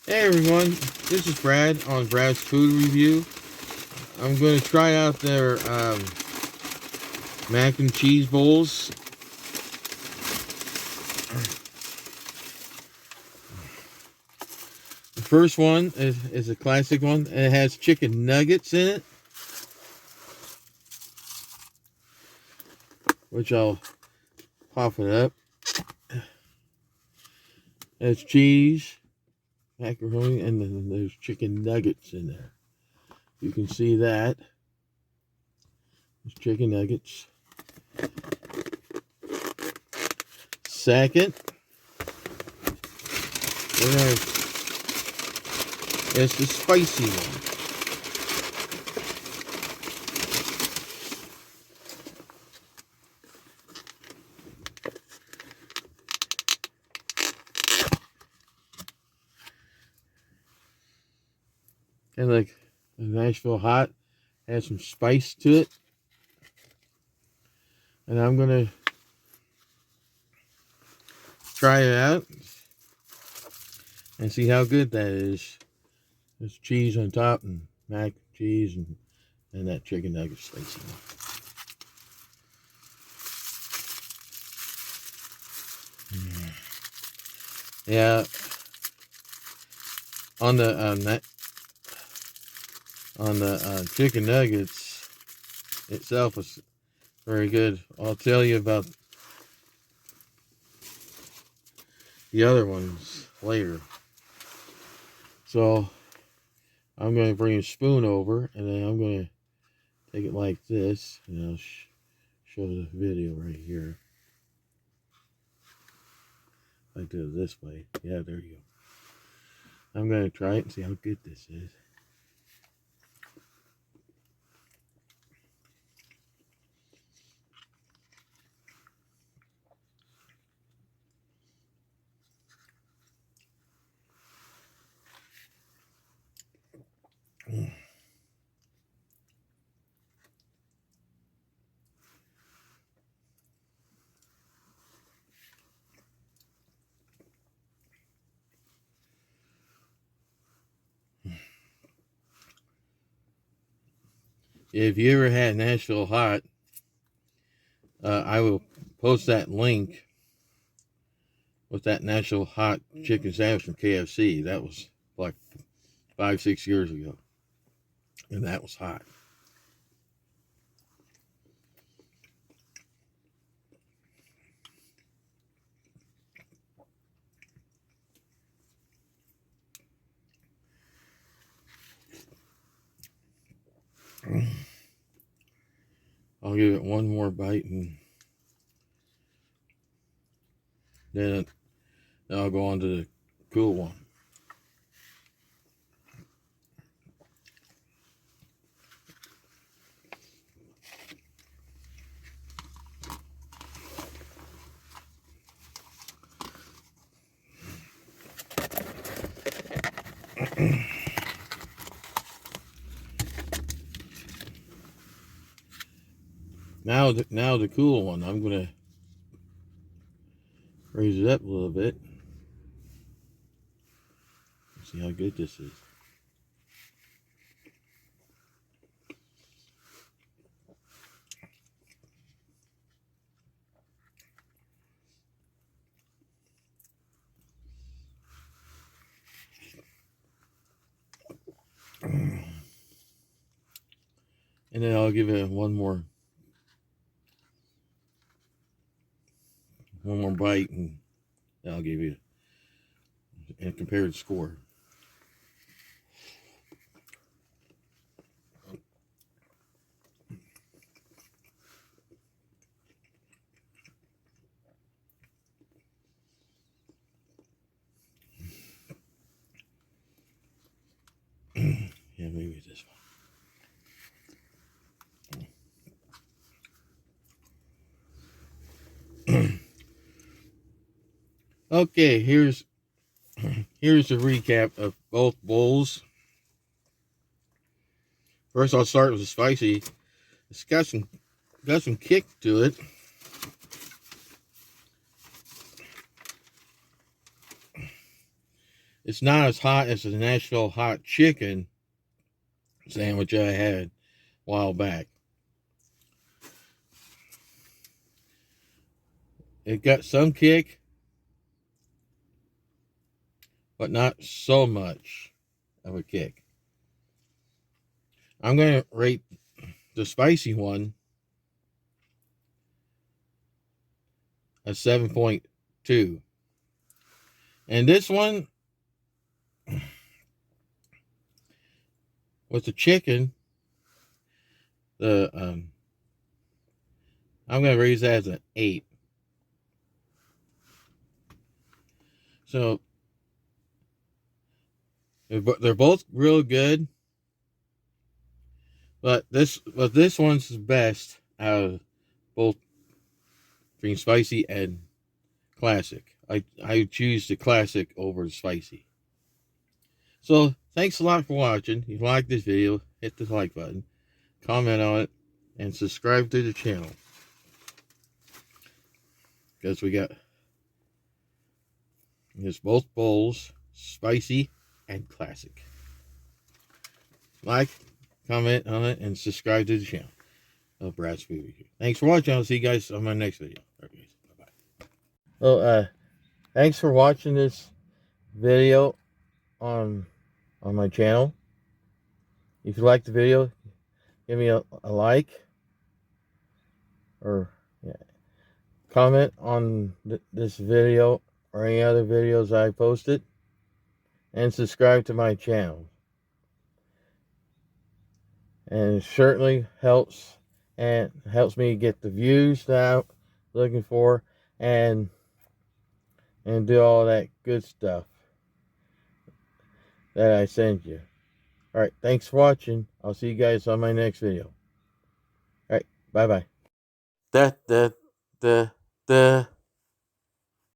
Hey everyone, this is Brad on Brad's Food Review. I'm going to try out their mac and cheese bowls. The first one is a classic one, and it has chicken nuggets in it, which I'll pop it up. There's cheese, macaroni, and then there's chicken nuggets in there. You can see that. There's chicken nuggets. Second, it's the spicy one. And like the Nashville hot has some spice to it. And I'm gonna try it out and see how good that is. There's cheese on top and mac cheese and that chicken nugget spicy one. Yeah, on the chicken nuggets itself is very good. I'll tell you about the other ones later. So I'm going to bring a spoon over, and then I'm going to take it like this, and I'll show the video right here. I do it this way. Yeah, there you go. I'm going to try it and see how good this is. If you ever had Nashville hot, I will post that link with that Nashville hot chicken sandwich from KFC. That was like 5-6 years ago, and that was hot. I'll give it one more bite, and then I'll go on to the cool one. Now the cool one. I'm gonna raise it up a little bit. See how good this is. And then I'll give it one more bite, and I'll give you a compared score. Yeah, maybe this one. Okay, here's a recap of both bowls. First, I'll start with the spicy. It's got some kick to it. It's not as hot as the Nashville hot chicken sandwich I had a while back. It got some kick, but not so much of a kick. I'm going to rate the spicy one a 7.2. And this one, with the chicken, I'm going to raise that as an 8. So they're both real good, but this one's the best out of both between spicy and classic. I choose the classic over the spicy. So thanks a lot for watching. If you like this video, hit the like button, comment on it, and subscribe to the channel, because we got both bowls, spicy and classic. Like, comment on it, and subscribe to the channel of Brad's Food Review. Thanks for watching. I'll see you guys on my next video. Okay, bye-bye. Well, thanks for watching this video on my channel. If you like the video, give me a like, or comment on this video or any other videos I posted, and subscribe to my channel. And it certainly helps me get the views that I'm looking for, and do all that good stuff that I send you. Alright, thanks for watching. I'll see you guys on my next video. Alright, bye-bye. Da, da, da, da.